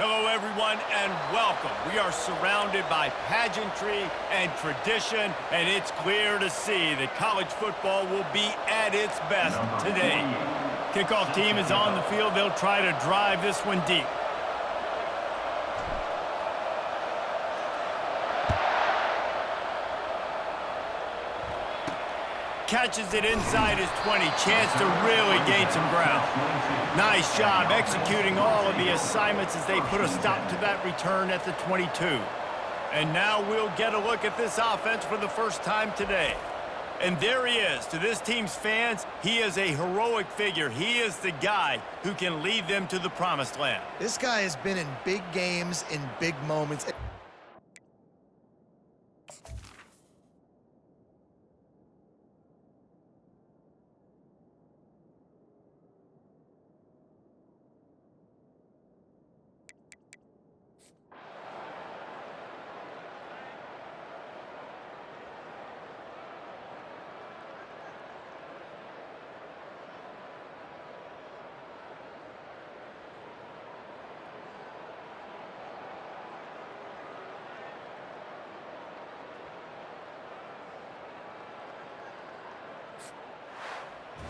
Hello, everyone, and welcome. We are surrounded by pageantry and tradition, and it's clear to see that college football will be at its best today. Kickoff team is on the field. They'll try to drive this one deep. Catches it inside his 20. Chance to really gain some ground. Nice job executing all of the assignments as they put a stop to that return at the 22. And now we'll get a look at this offense for the first time today. And there he is. To this team's fans, he is a heroic figure. He is the guy who can lead them to the promised land. This guy has been in big games, in big moments.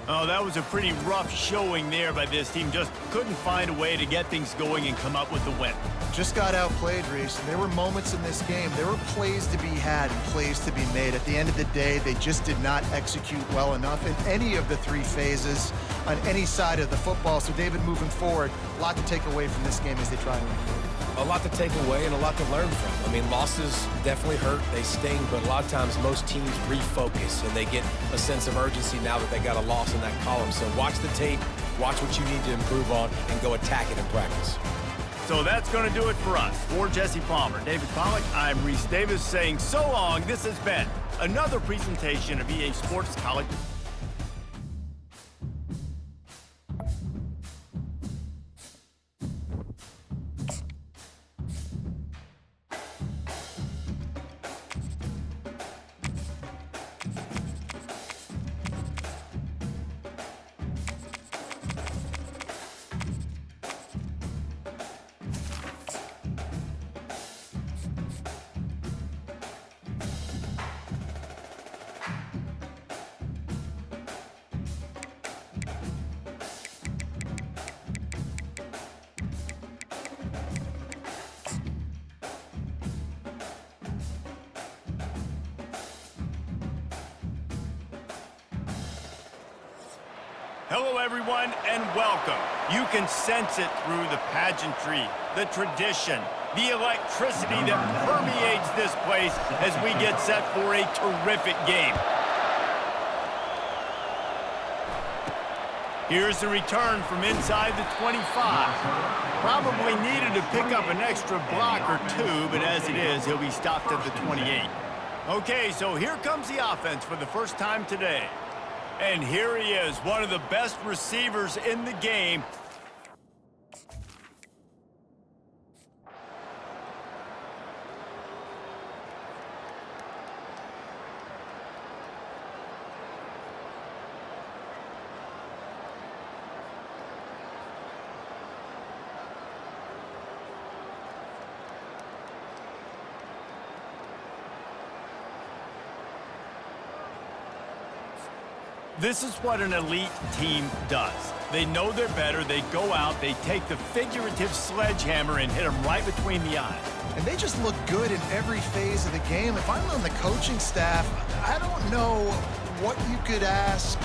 Oh, that was a pretty rough showing there by this team. Just couldn't find a way to get things going and come up with the win. Just got outplayed, Reese. There were moments in this game. There were plays to be had and plays to be made. At the end of the day, they just did not execute well enough in any of the three phases on any side of the football. So, David, moving forward, a lot to take away from this game as they try to improve. A lot to take away and a lot to learn from. I mean, losses definitely hurt, they sting, but a lot of times most teams refocus and they get a sense of urgency now that they got a loss in that column. So watch the tape, watch what you need to improve on, and go attack it in practice. So that's going to do it for us. For Jesse Palmer, David Pollack, I'm Reese Davis saying so long. This has been another presentation of EA Sports College. Hello, everyone, and welcome. You can sense it through the pageantry, the tradition, the electricity that permeates this place as we get set for a terrific game. Here's the return from inside the 25. Probably needed to pick up an extra block or two, but as it is, he'll be stopped at the 28. Okay, so here comes the offense for the first time today. And here he is, one of the best receivers in the game. This is what an elite team does. They know they're better, they go out, they take the figurative sledgehammer and hit them right between the eyes. And they just look good in every phase of the game. If I'm on the coaching staff, I don't know what you could ask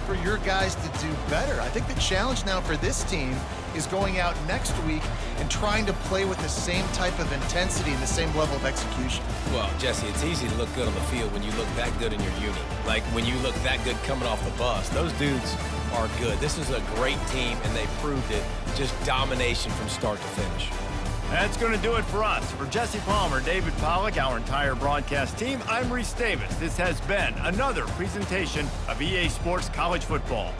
for your guys to do better. I think the challenge now for this team is going out next week and trying to play with the same type of intensity and the same level of execution. Well, Jesse, it's easy to look good on the field when you look that good in your unit. Like when you look that good coming off the bus. Those dudes are good. This is a great team, and they proved it. Just domination from start to finish. That's going to do it for us. For Jesse Palmer, David Pollack, our entire broadcast team, I'm Reese Davis. This has been another presentation of EA Sports College Football.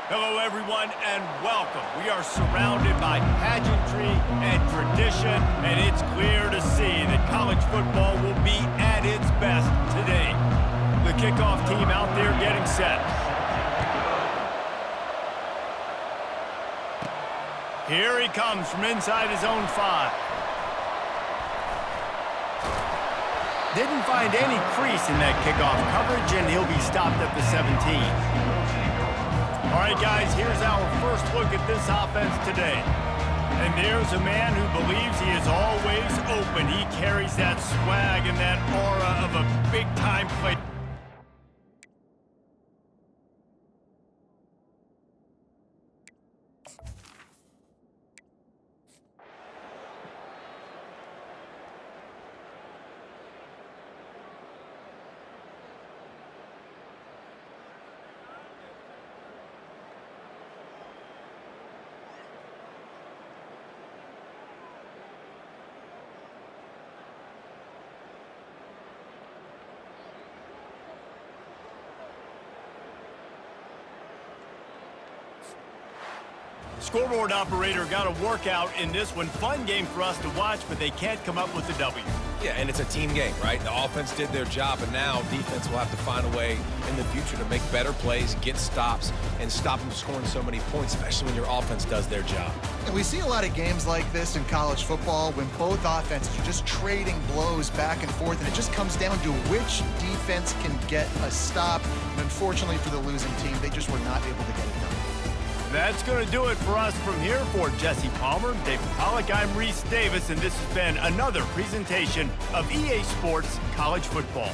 Hello, everyone, and welcome. We are surrounded by pageantry and tradition, and it's clear to see that college football will be at its best today. The kickoff team out there getting set. Here he comes from inside his own 5. Didn't find any crease in that kickoff coverage, and he'll be stopped at the 17. All right, guys, here's our first look at this offense today. And there's a man who believes he is always open. He carries that swag and that aura of a big-time play. Scoreboard operator got a workout in this one. Fun game for us to watch, but they can't come up with the W. Yeah, and it's a team game, right? The offense did their job, and now defense will have to find a way in the future to make better plays, get stops, and stop them scoring so many points, especially when your offense does their job. And we see a lot of games like this in college football when both offenses are just trading blows back and forth, and it just comes down to which defense can get a stop. And unfortunately for the losing team, they just were not able to get it done. That's going to do it for us from here. For Jesse Palmer, David Pollack, I'm Reese Davis, and this has been another presentation of EA Sports College Football.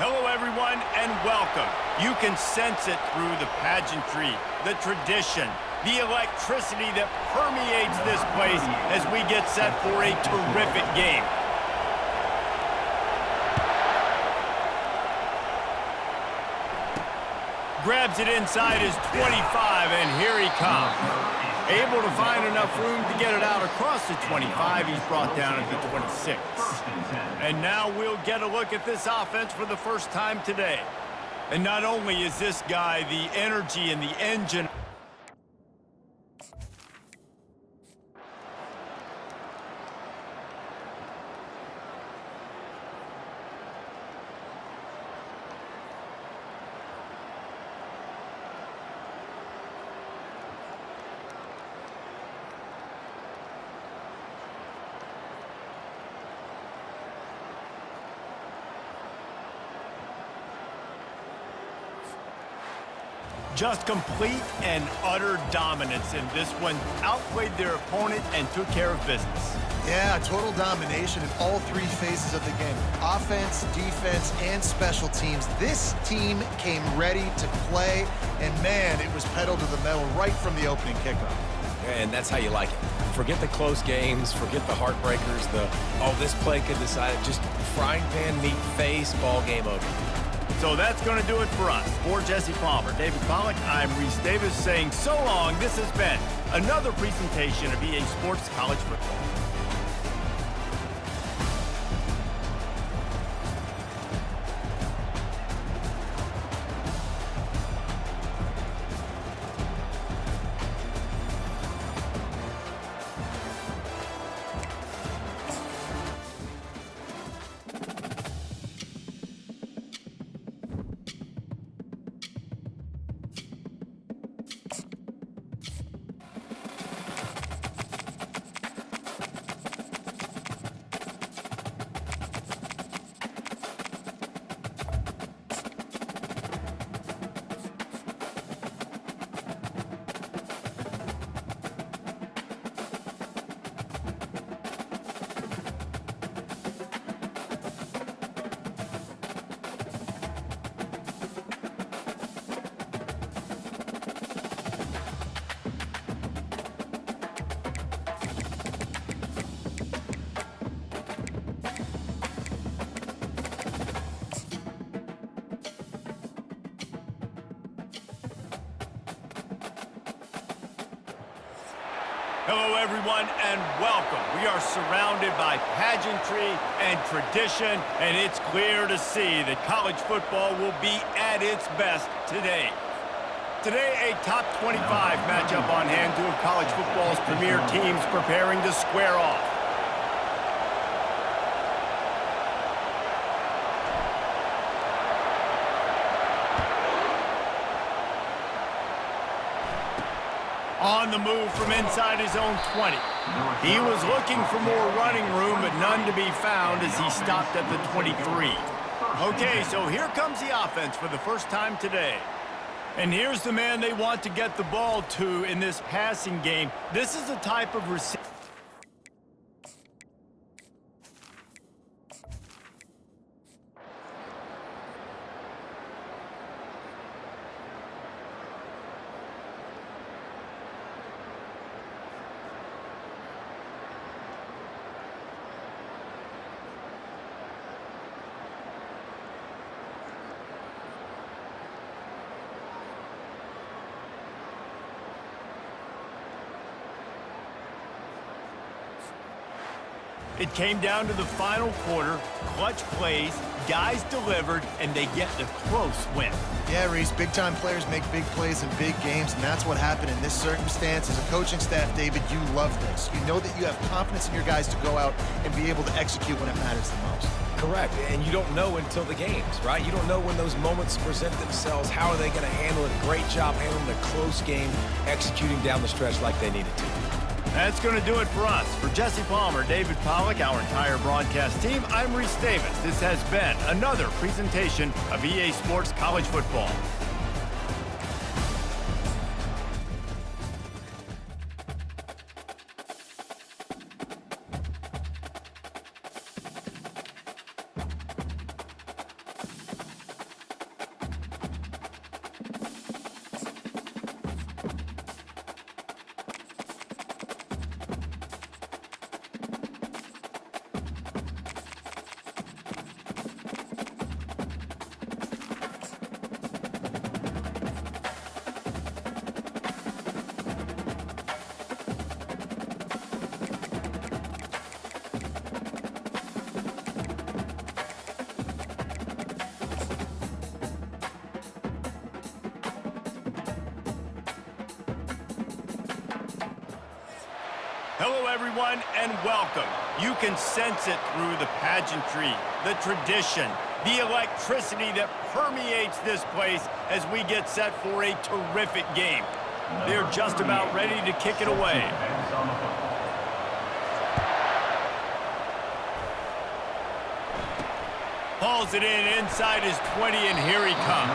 Hello, everyone, and welcome. You can sense it through the pageantry, the tradition, the electricity that permeates this place as we get set for a terrific game. Grabs it inside his 25, and here he comes. Able to find enough room to get it out across the 25. He's brought down at the 26. And now we'll get a look at this offense for the first time today. And not only is this guy the energy and the engine. Just complete and utter dominance in this one. Outplayed their opponent and took care of business. Yeah, total domination in all three phases of the game. Offense, defense, and special teams. This team came ready to play, and man, it was pedal to the metal right from the opening kickoff. And that's how you like it. Forget the close games, forget the heartbreakers, this play could decide it. Just frying pan, meat, face, ball game over. So that's going to do it for us. For Jesse Palmer, David Pollack, I'm Reese Davis saying so long. This has been another presentation of EA Sports College Football. Hello, everyone, and welcome. We are surrounded by pageantry and tradition, and it's clear to see that college football will be at its best today. Today, a top 25 matchup on hand, two of college football's premier teams preparing to square off. On the move from inside his own 20. He was looking for more running room, but none to be found as he stopped at the 23. Okay, so here comes the offense for the first time today. And here's the man they want to get the ball to in this passing game. This is the type of receiver. It came down to the final quarter, clutch plays, guys delivered, and they get the close win. Yeah, Reese, big-time players make big plays in big games, and that's what happened in this circumstance. As a coaching staff, David, you love this. You know that you have confidence in your guys to go out and be able to execute when it matters the most. Correct, and you don't know until the games, right? You don't know when those moments present themselves. How are they going to handle it? Great job handling the close game, executing down the stretch like they needed to. That's going to do it for us. For Jesse Palmer, David Pollack, our entire broadcast team, I'm Reese Davis. This has been another presentation of EA Sports College Football. Hello, everyone, and welcome. You can sense it through the pageantry, the tradition, the electricity that permeates this place as we get set for a terrific game. They're just about ready to kick it away. Hauls it in inside his 20, and here he comes.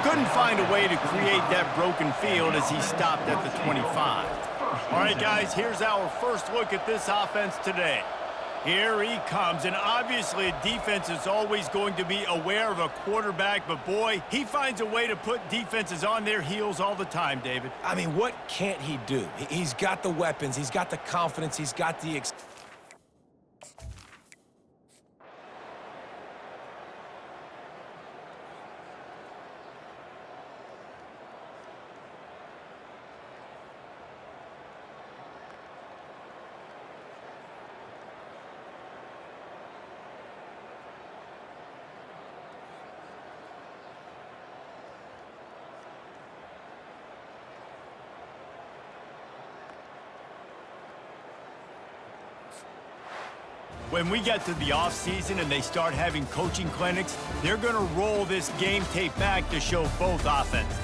Couldn't find a way to create that broken field as he stopped at the 25. All right, guys, here's our first look at this offense today. Here he comes, and obviously a defense is always going to be aware of a quarterback, but boy, he finds a way to put defenses on their heels all the time, David. I mean, what can't he do? He's got the weapons, he's got the confidence, he's got the When we get to the offseason and they start having coaching clinics, they're going to roll this game tape back to show both offenses.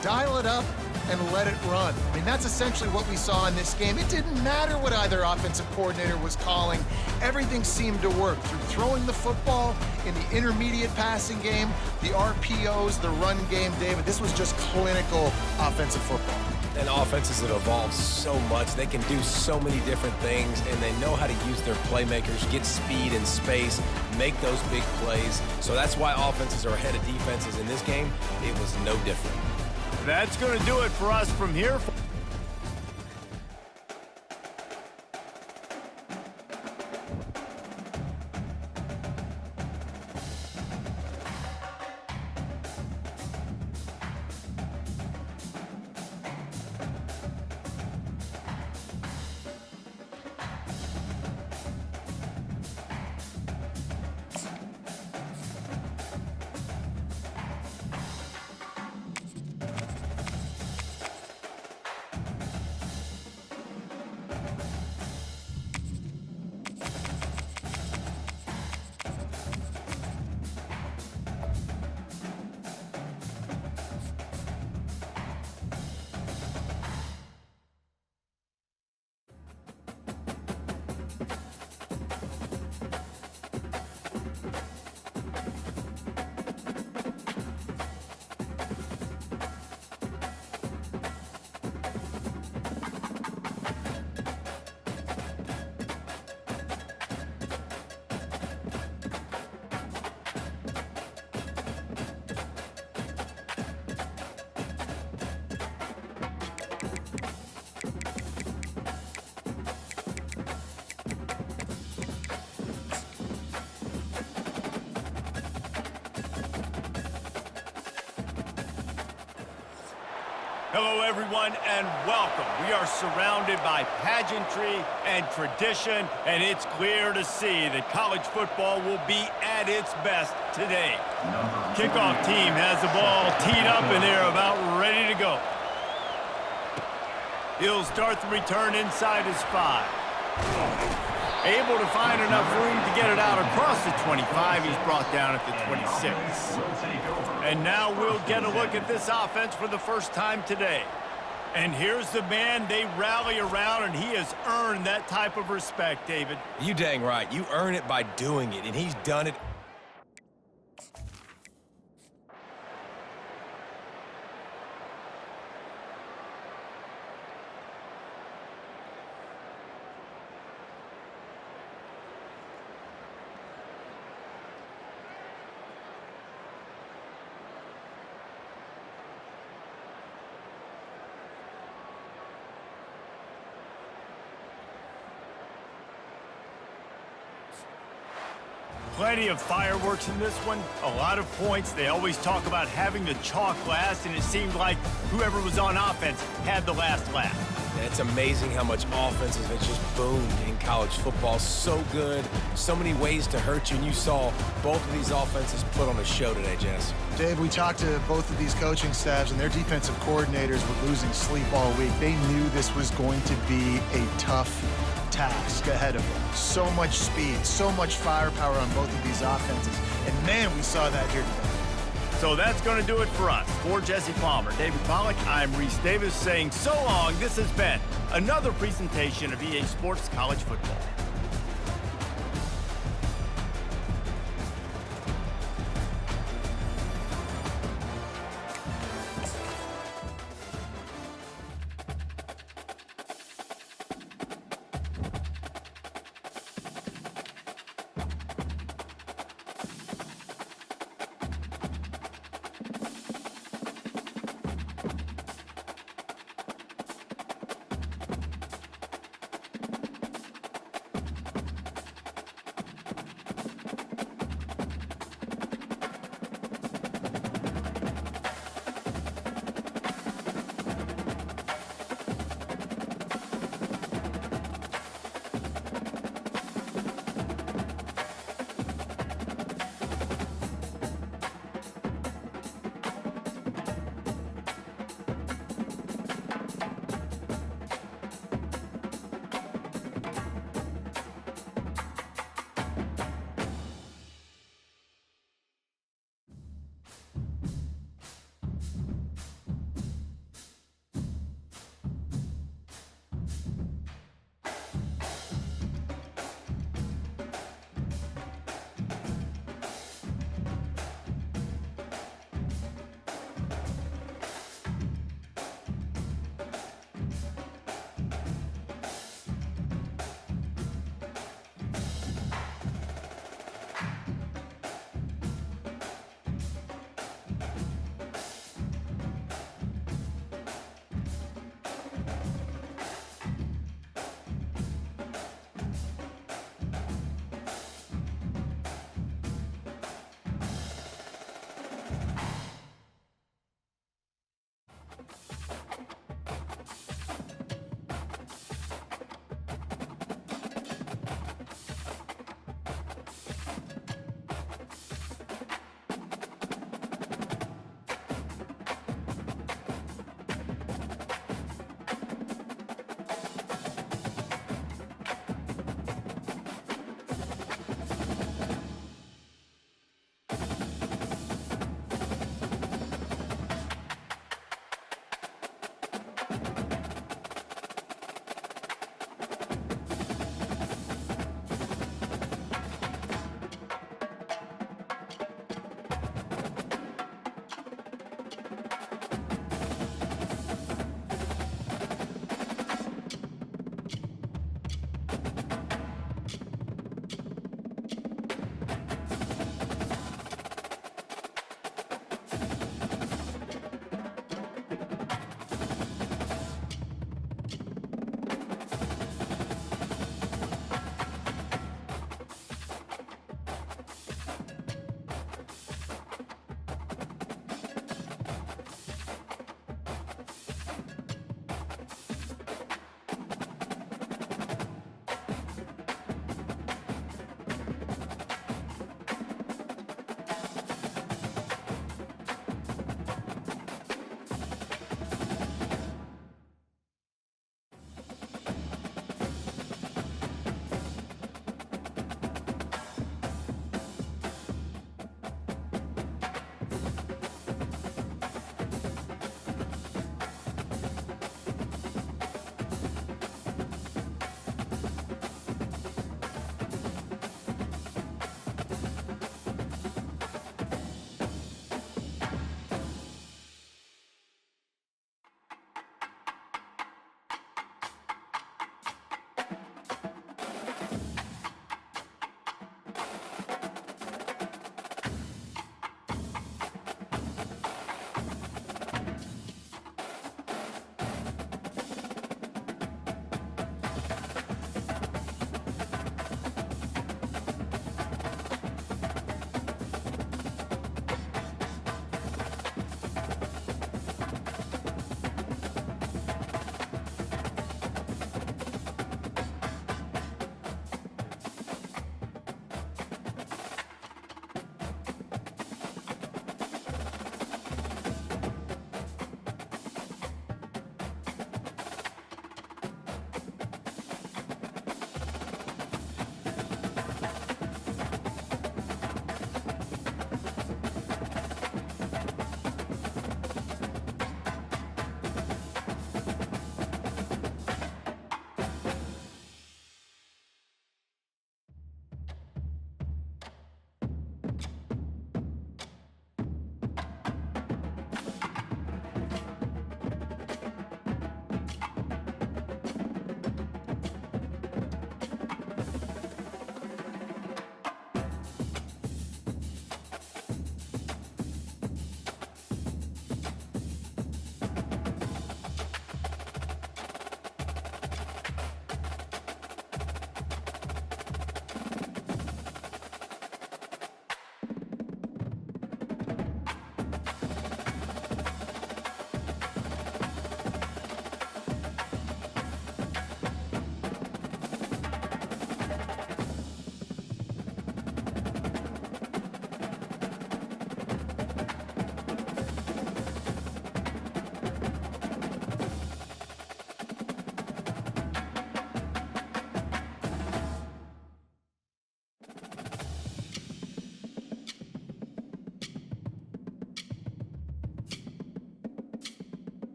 Dial it up and let it run. I mean, that's essentially what we saw in this game. It didn't matter what either offensive coordinator was calling. Everything seemed to work through throwing the football in the intermediate passing game, the RPOs, the run game, David. This was just clinical offensive football. And offenses have evolved so much. They can do so many different things, and they know how to use their playmakers, get speed and space, make those big plays. So that's why offenses are ahead of defenses in this game. It was no different. That's going to do it for us from here. Hello, everyone, and welcome. We are surrounded by pageantry and tradition, and it's clear to see that college football will be at its best today. Kickoff team has the ball teed up, and they're about ready to go. He'll start the return inside his 5. Able to find enough room to get it out across the 25. He's brought down at the 26. And now we'll get a look at this offense for the first time today. And here's the man they rally around, and he has earned that type of respect, David. You dang right. You earn it by doing it, and he's done it. Plenty of fireworks in this one, a lot of points. They always talk about having the chalk last, and it seemed like whoever was on offense had the last laugh. And it's amazing how much offenses have just boomed in college football. So good, so many ways to hurt you, and you saw both of these offenses put on a show today, Jess. Dave, we talked to both of these coaching staffs, and their defensive coordinators were losing sleep all week. They knew this was going to be a tough task ahead of them. So much speed, so much firepower on both of these offenses. And man, we saw that here today. So that's going to do it for us. For Jesse Palmer, David Pollack, I'm Reese Davis saying so long. This has been another presentation of EA Sports College Football.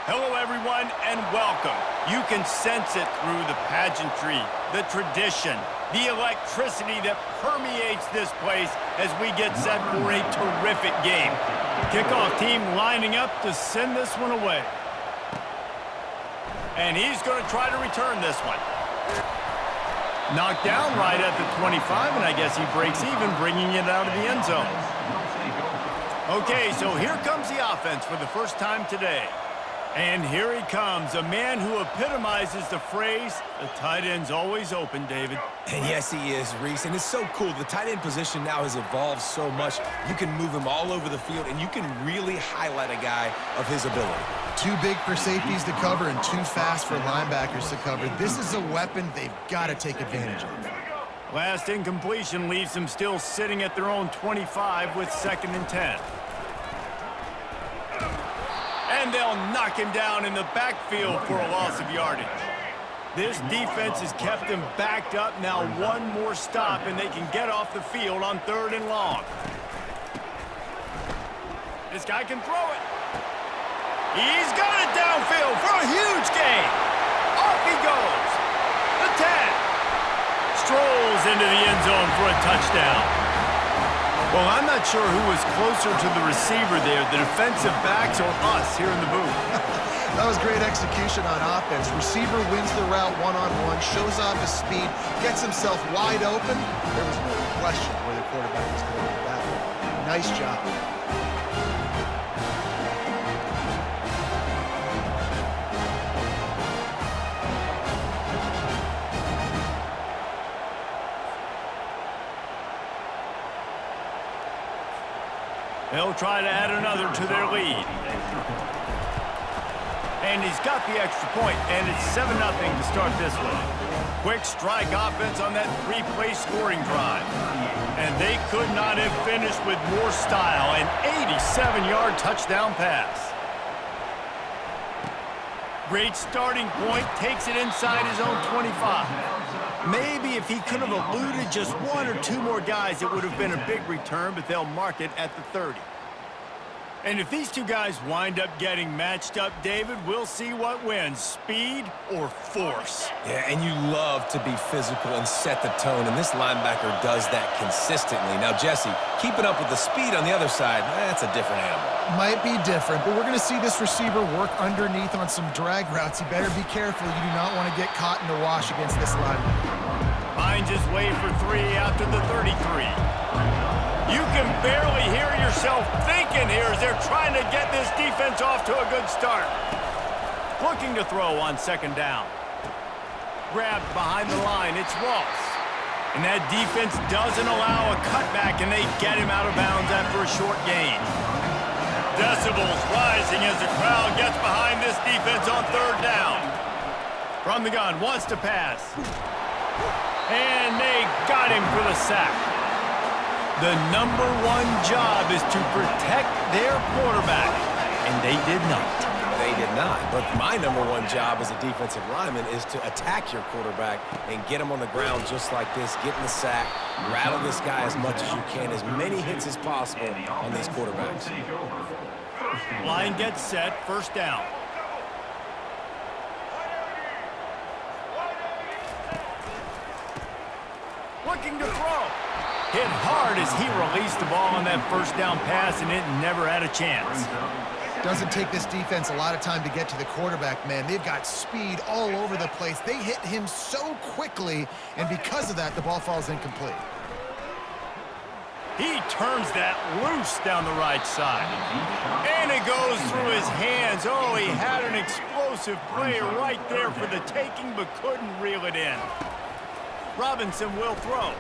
Hello, everyone, and welcome. You can sense it through the pageantry, the tradition, the electricity that permeates this place as we get set for a terrific game. Kickoff team lining up to send this one away. And he's going to try to return this one. Knocked down right at the 25, and I guess he breaks even, bringing it out of the end zone. Okay, so here comes the offense for the first time today. And here he comes, a man who epitomizes the phrase, the tight end's always open, David. And yes, he is, Reese. And it's so cool. The tight end position now has evolved so much. You can move him all over the field, and you can really highlight a guy of his ability. Too big for safeties to cover and too fast for linebackers to cover. This is a weapon they've got to take advantage of. Last incompletion leaves them still sitting at their own 25 with 2nd and 10. And they'll knock him down in the backfield for a loss of yardage. This defense has kept them backed up. Now one more stop, and they can get off the field on 3rd and long. This guy can throw it. He's got it downfield for a huge gain. Off he goes. The 10. Strolls into the end zone for a touchdown. Well, I'm not sure who was closer to the receiver there, the defensive backs or us here in the booth. That was great execution on offense. Receiver wins the route one-on-one, shows off his speed, gets himself wide open. There was no question where the quarterback was going with that one. Nice job. They'll try to add another to their lead. And he's got the extra point, and it's 7-0 to start this one. Quick strike offense on that 3-play scoring drive. And they could not have finished with more style. An 87-yard touchdown pass. Great starting point, takes it inside his own 25. Maybe if he could have eluded just 1 or 2 more guys, it would have been a big return, but they'll mark it at the 30. And if these two guys wind up getting matched up, David, we'll see what wins, speed or force. Yeah, and you love to be physical and set the tone, and this linebacker does that consistently. Now, Jesse, keeping up with the speed on the other side, that's a different animal. Might be different, but we're going to see this receiver work underneath on some drag routes. You better be careful. You do not want to get caught in the wash against this linebacker. Finds his way for 3 after the 33. You can barely hear yourself thinking here as they're trying to get this defense off to a good start. Looking to throw on 2nd down. Grabbed behind the line, it's Walsh. And that defense doesn't allow a cutback, and they get him out of bounds after a short gain. Decibels rising as the crowd gets behind this defense on 3rd down. From the gun, wants to pass. And they got him for the sack. The #1 job is to protect their quarterback, and they did not. They did not, but my #1 job as a defensive lineman is to attack your quarterback and get him on the ground just like this, get in the sack, rattle this guy as much as you can, as many hits as possible on these quarterbacks. Line gets set, 1st down. Looking to throw. Hit hard as he released the ball on that 1st down pass, and it never had a chance. Doesn't take this defense a lot of time to get to the quarterback, man. They've got speed all over the place. They hit him so quickly, and because of that, the ball falls incomplete. He turns that loose down the right side. And it goes through his hands. Oh, he had an explosive play right there for the taking, but couldn't reel it in. Robinson will throw.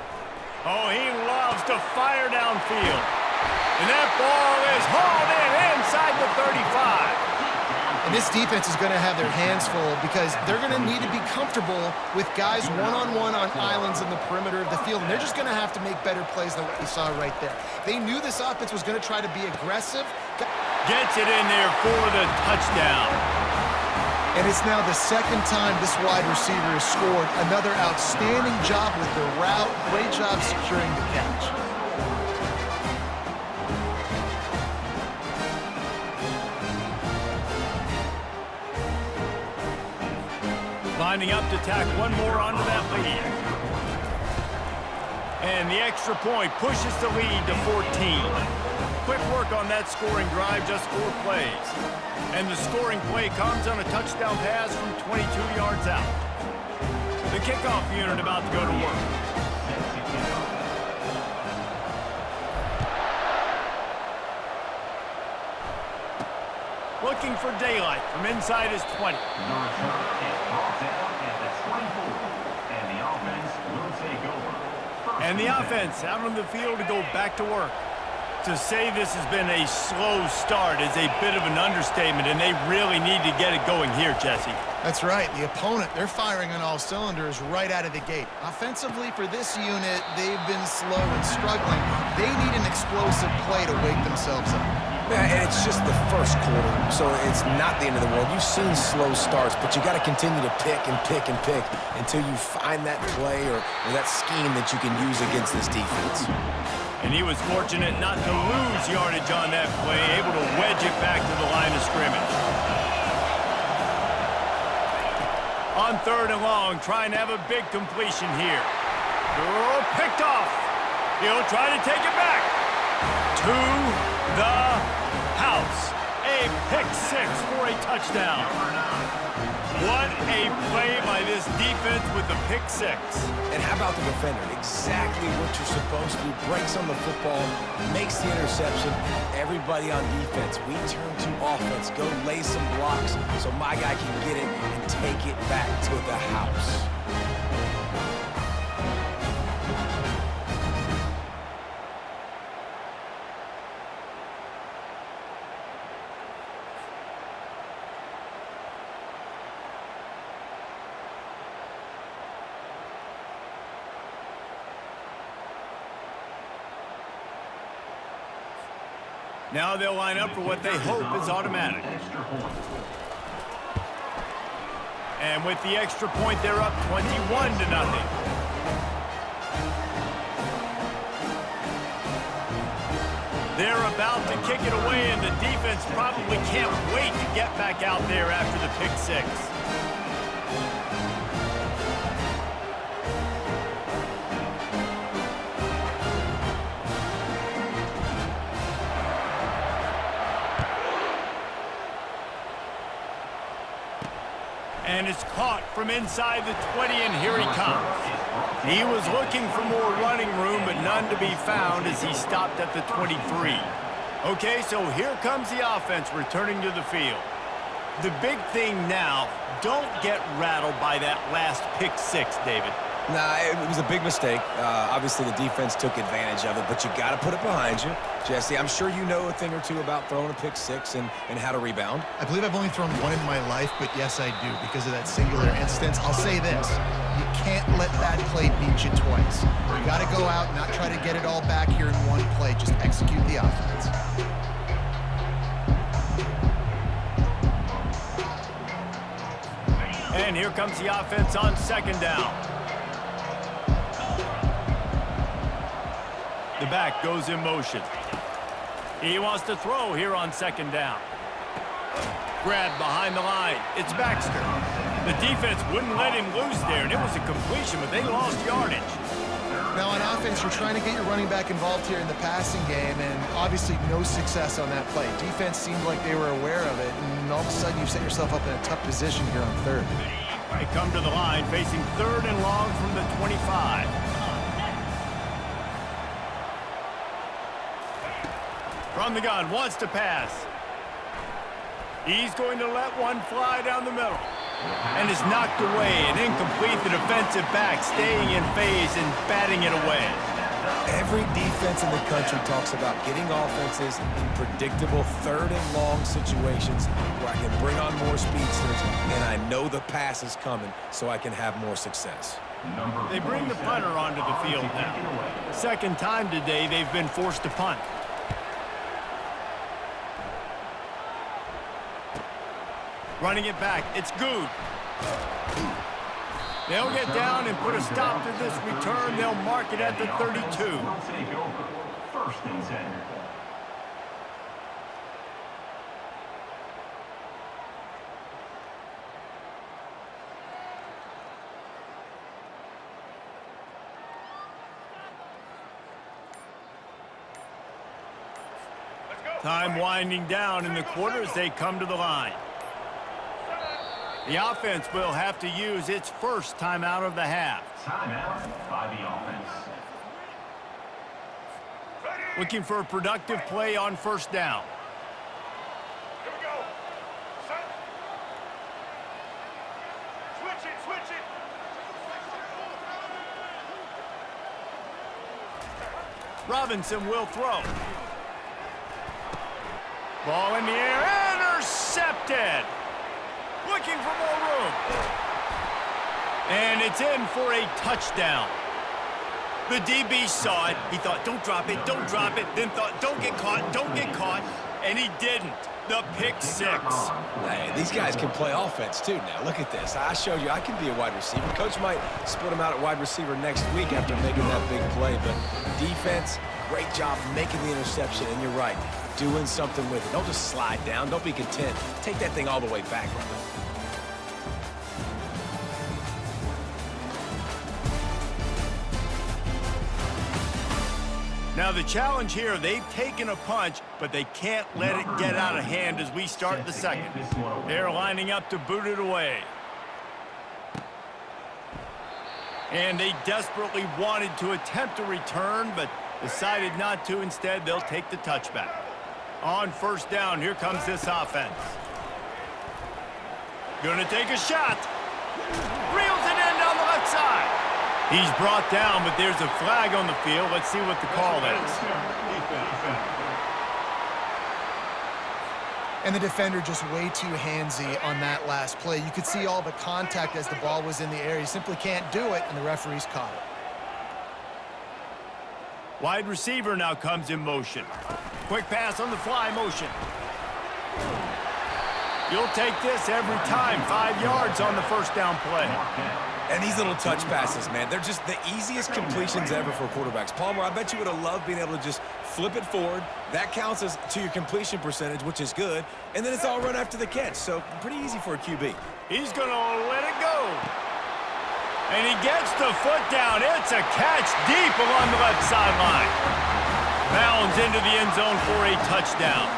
Oh, he loves to fire downfield. And that ball is hauled in inside the 35. And this defense is going to have their hands full because they're going to need to be comfortable with guys one-on-one on islands in the perimeter of the field. And they're just going to have to make better plays than what we saw right there. They knew this offense was going to try to be aggressive. Gets it in there for the touchdown. And it's now the 2nd time this wide receiver has scored. Another outstanding job with the route. Great job securing the catch. Lining up to tack one more onto that lead. And the extra point pushes the lead to 14. Quick work on that scoring drive, just 4 plays. And the scoring play comes on a touchdown pass from 22 yards out. The kickoff unit about to go to work. Looking for daylight from inside his 20. And the offense out on the field to go back to work. To say this has been a slow start is a bit of an understatement, and they really need to get it going here, Jesse. That's right. The opponent, they're firing on all cylinders right out of the gate. Offensively, for this unit, they've been slow and struggling. They need an explosive play to wake themselves up. Yeah, and it's just the first quarter, so it's not the end of the world. You've seen slow starts, but you got to continue to pick and pick and pick until you find that play or that scheme that you can use against this defense. And he was fortunate not to lose yardage on that play, able to wedge it back to the line of scrimmage. On 3rd and long, trying to have a big completion here. Oh, picked off. He'll try to take it back. To the house. A pick 6 for a touchdown. What a play by this defense with the pick 6. And how about the defender? Exactly what you're supposed to do. Breaks on the football, makes the interception. Everybody on defense, we turn to offense. Go lay some blocks so my guy can get it and take it back to the house. Now they'll line up for what they hope is automatic. And with the extra point, they're up 21-0. They're about to kick it away, and the defense probably can't wait to get back out there after the pick 6. And it's caught from inside the 20, and here he comes. He was looking for more running room, but none to be found as he stopped at the 23. Okay, so here comes the offense returning to the field. The big thing now, don't get rattled by that last pick 6, David. Nah, it was a big mistake. Obviously, the defense took advantage of it, but you got to put it behind you. Jesse, I'm sure you know a thing or two about throwing a pick 6 and how to rebound. I believe I've only thrown one in my life, but yes, I do because of that singular instance. I'll say this. You can't let that play beat you twice. You got to go out and not try to get it all back here in one play. Just execute the offense. And here comes the offense on 2nd down. The back goes in motion. He wants to throw here on 2nd down. Grabbed behind the line. It's Baxter. The defense wouldn't let him loose there, and it was a completion, but they lost yardage. Now on offense, you're trying to get your running back involved here in the passing game, and obviously no success on that play. Defense seemed like they were aware of it, and all of a sudden you've set yourself up in a tough position here on 3rd. They come to the line facing 3rd and long from the 25. From the gun, wants to pass. He's going to let one fly down the middle. And is knocked away and incomplete. The defensive back staying in phase and batting it away. Every defense in the country talks about getting offenses in predictable 3rd and long situations where I can bring on more speedsters and I know the pass is coming so I can have more success. They bring the punter onto the field now. 2nd time today they've been forced to punt. Running it back, it's good. They'll get down and put a stop to this return. They'll mark it at the 32. 1st and 10. Time winding down in the quarter as they come to the line. The offense will have to use its first timeout of the half. Timeout by the offense. Looking for a productive play on first down. Here we go. Set. Switch it, switch it. Robinson will throw. Ball in the air, intercepted. Looking for more room. And it's in for a touchdown. The DB saw it. He thought, don't drop it, don't drop it. Then thought, don't get caught, don't get caught. And he didn't. The pick six. Hey, these guys can play offense, too, now. Look at this. I showed you I can be a wide receiver. Coach might split him out at wide receiver next week after making that big play. But defense, great job making the interception. And you're right, doing something with it. Don't just slide down. Don't be content. Take that thing all the way back. Now the challenge here, they've taken a punch, but they can't let it get out of hand as we start the second. They're lining up to boot it away. And they desperately wanted to attempt a return, but decided not to. Instead, they'll take the touchback. On first down, here comes this offense. Gonna take a shot. Reels it in down the left side. He's brought down, but there's a flag on the field. Let's see what the call is. And the defender just way too handsy on that last play. You could see all the contact as the ball was in the air. He simply can't do it, and the referees caught it. Wide receiver now comes in motion. Quick pass on the fly motion. You'll take this every time. 5 yards on the first down play. And these little touch passes, man, they're just the easiest completions ever for quarterbacks. Palmer, I bet you would have loved being able to just flip it forward. That counts as to your completion percentage, which is good. And then it's all run after the catch, so pretty easy for a QB. He's going to let it go. And he gets the foot down. It's a catch deep along the left sideline. Bounds into the end zone for a touchdown.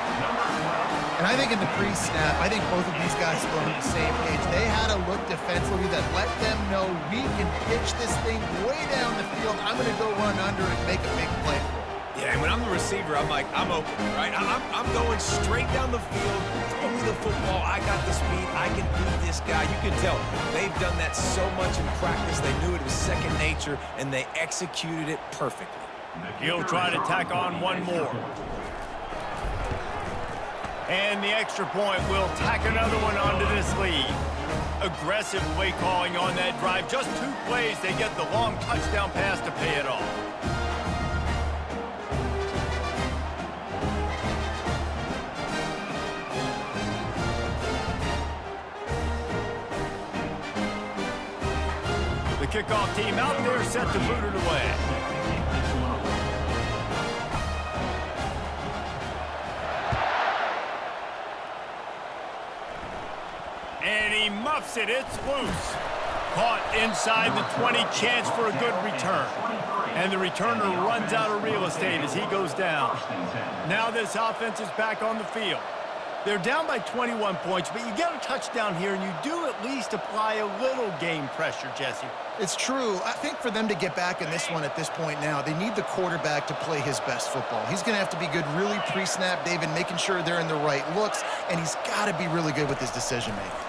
And I think in the pre-snap, I think both of these guys were on the same page. They had a look defensively that let them know we can pitch this thing way down the field. I'm going to go run under and make a big play for it. Yeah, and when I'm the receiver, I'm like, I'm open, right? I'm going straight down the field, throw me the football. I got the speed. I can beat this guy. You can tell they've done that so much in practice. They knew it was second nature, and they executed it perfectly. He'll try to tack on one more. And the extra point will tack another one onto this lead. Aggressive play calling on that drive. Just 2 plays, they get the long touchdown pass to pay it off. The kickoff team out there set to boot it away. And he muffs it. It's loose. Caught inside the 20. Chance for a good return. And the returner runs out of real estate as he goes down. Now this offense is back on the field. They're down by 21 points, but you get a touchdown here, and you do at least apply a little game pressure, Jesse. It's true. I think for them to get back in this one at this point now, they need the quarterback to play his best football. He's going to have to be good really pre-snap, David, making sure they're in the right looks, and he's got to be really good with his decision-making.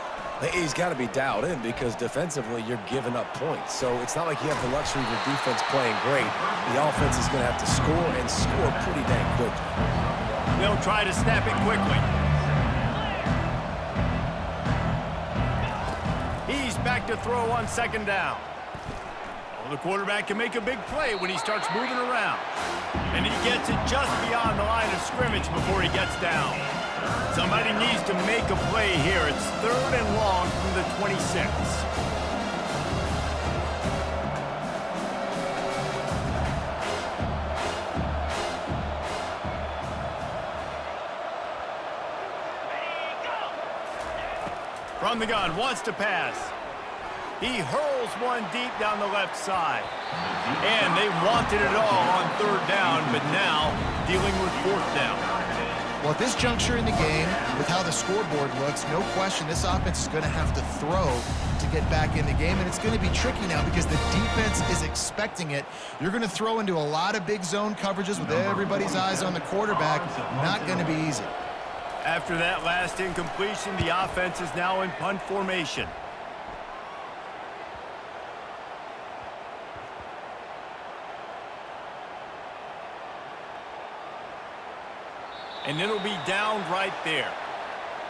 He's got to be dialed in because defensively you're giving up points. So it's not like you have the luxury of your defense playing great. The offense is going to have to score and score pretty dang quickly. They'll try to snap it quickly. He's back to throw on second down. Well, the quarterback can make a big play when he starts moving around. And he gets it just beyond the line of scrimmage before he gets down. Somebody needs to make a play here. It's 3rd and long from the 26. From the gun, wants to pass. He hurls one deep down the left side. And they wanted it all on 3rd down, but now dealing with 4th down. Well, at this juncture in the game, with how the scoreboard looks, no question this offense is going to have to throw to get back in the game, and it's going to be tricky now because the defense is expecting it. You're going to throw into a lot of big zone coverages with everybody's eyes on the quarterback. Not going to be easy. After that last incompletion, the offense is now in punt formation. And it'll be down right there.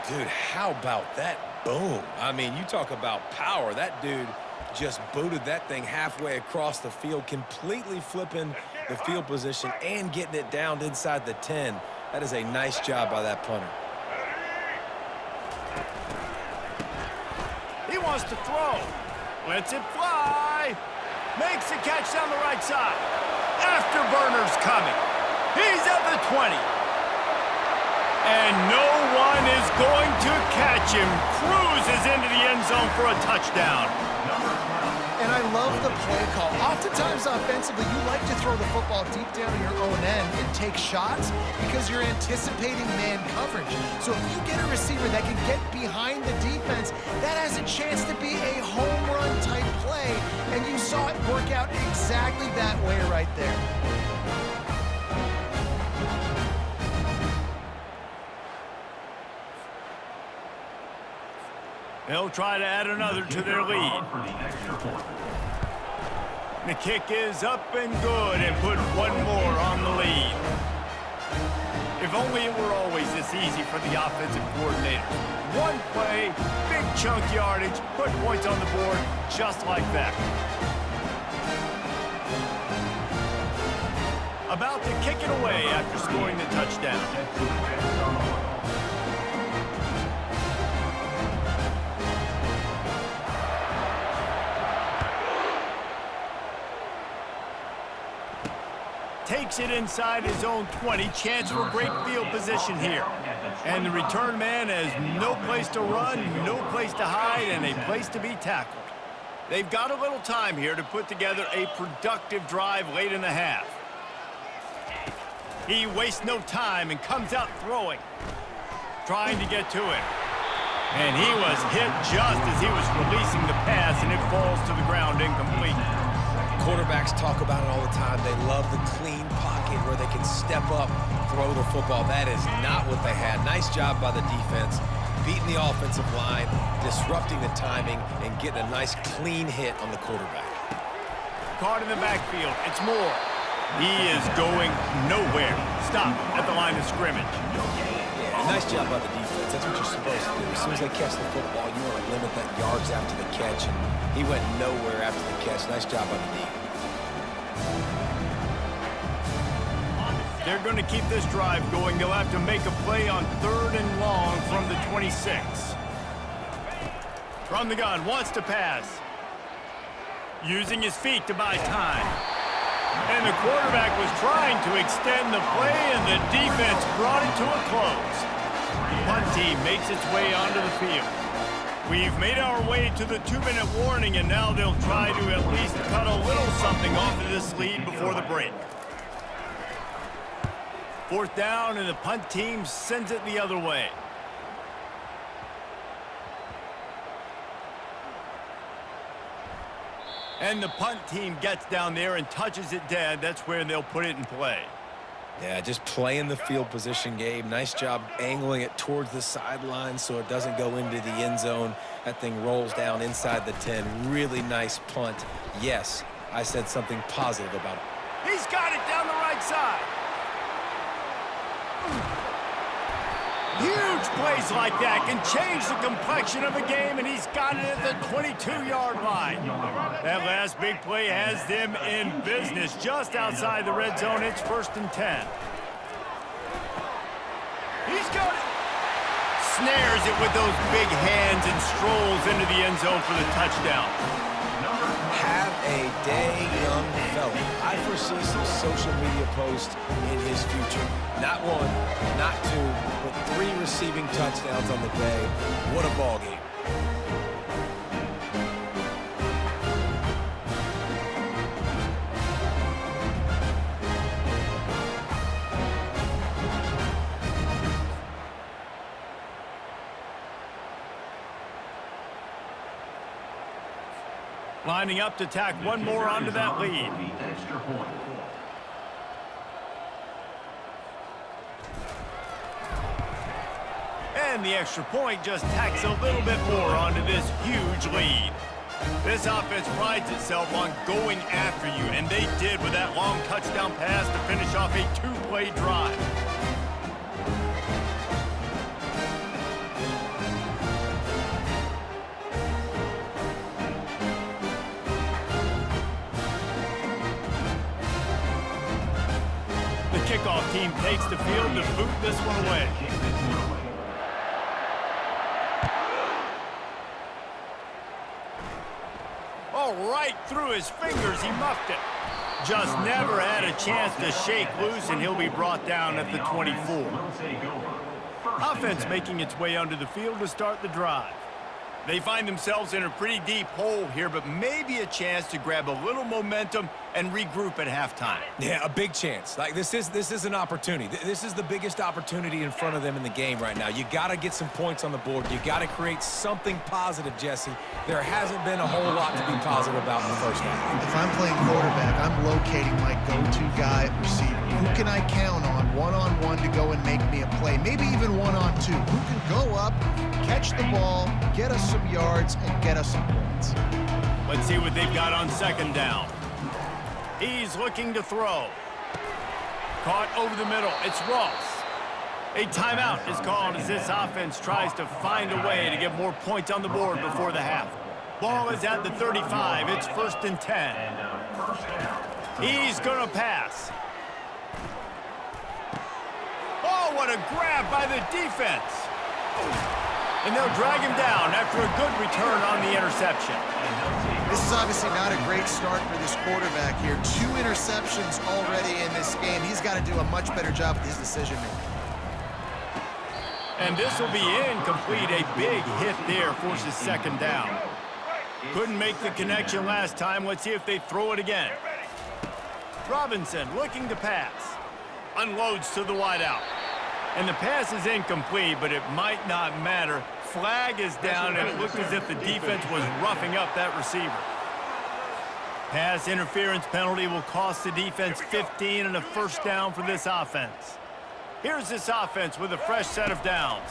Dude, how about that boom? I mean, you talk about power. That dude just booted that thing halfway across the field, completely flipping the field position and getting it down inside the 10. That is a nice job by that punter. He wants to throw. Lets it fly. Makes the catch down the right side. Afterburner's coming. He's at the 20. And no one is going to catch him. Cruises into the end zone for a touchdown. And I love the play call. Oftentimes offensively, you like to throw the football deep down in your own end and take shots because you're anticipating man coverage. So if you get a receiver that can get behind the defense, that has a chance to be a home run type play. And you saw it work out exactly that way right there. They'll try to add another to their lead. The kick is up and good and put one more on the lead. If only it were always this easy for the offensive coordinator. One play, big chunk yardage, put points on the board just like that. About to kick it away after scoring the touchdown. Takes it inside his own 20. Chance for great field position here. And the return man has no place to run, no place to hide, and a place to be tackled. They've got a little time here to put together a productive drive late in the half. He wastes no time and comes out throwing. Trying to get to it. And he was hit just as he was releasing the pass, and it falls to the ground incomplete. Quarterbacks talk about it all the time. They love the clean pocket where they can step up, throw the football. That is not what they had. Nice job by the defense, beating the offensive line, disrupting the timing, and getting a nice clean hit on the quarterback. Caught in the backfield. It's Moore. He is going nowhere. Stop at the line of scrimmage. Yeah, nice job by the defense. That's what you're supposed to do. As soon as they catch the football, you want to limit that yards after the catch, and he went nowhere after the catch. Nice job by the D. They're going to keep this drive going. They'll have to make a play on 3rd and long from the 26. From the gun, wants to pass. Using his feet to buy time. And the quarterback was trying to extend the play, and the defense brought it to a close. Punt team makes its way onto the field. We've made our way to the 2-minute warning, and now they'll try to at least cut a little something off of this lead before the break. 4th down, and the punt team sends it the other way. And the punt team gets down there and touches it dead. That's where they'll put it in play. Yeah, just playing the field position game. Nice job angling it towards the sideline so it doesn't go into the end zone. That thing rolls down inside the 10. Really nice punt. Yes, I said something positive about it. He's got it down the right side. Huge plays like that can change the complexion of a game, and he's got it at the 22-yard line. That last big play has them in business just outside the red zone. It's 1st and 10. He's got it. Snares it with those big hands and strolls into the end zone for the touchdown. Have a day, young fella. I foresee some social media posts in his future. Not 1, not 2, but 3 receiving touchdowns on the day. What a ball game. Lining up to tack one more onto that lead. The extra point. And the extra point just tacks a little bit more onto this huge lead. This offense prides itself on going after you, and they did with that long touchdown pass to finish off a two-play drive. The kickoff team takes the field to boot this one away. Oh, right through his fingers, he muffed it. Just never had a chance to shake loose, and he'll be brought down at the 24. Offense making its way onto the field to start the drive. They find themselves in a pretty deep hole here, but maybe a chance to grab a little momentum and regroup at halftime. Yeah, a big chance. Like this is an opportunity. This is the biggest opportunity in front of them in the game right now. You got to get some points on the board. You got to create something positive, Jesse. There hasn't been a whole lot to be positive about in the first half. If I'm playing quarterback, I'm locating my go-to guy at receiver. Who can I count on one-on-one to go and make me a play? Maybe even one-on-two. Who can go up, catch the ball, get us some yards, and get us some points? Let's see what they've got on second down. He's looking to throw. Caught over the middle. It's Ross. A timeout is called as this offense tries to find a way to get more points on the board before the half. Ball is at the 35. It's 1st and 10. He's going to pass. Oh, what a grab by the defense. And they'll drag him down after a good return on the interception. This is obviously not a great start for this quarterback here. 2 interceptions already in this game. He's got to do a much better job with his decision-making. And this will be incomplete. A big hit there forces second down. Couldn't make the connection last time. Let's see if they throw it again. Robinson looking to pass. Unloads to the wideout. And the pass is incomplete, but it might not matter. Flag is down, and it looked as if the defense was roughing up that receiver. Pass interference penalty will cost the defense 15 and a first down for this offense. Here's this offense with a fresh set of downs.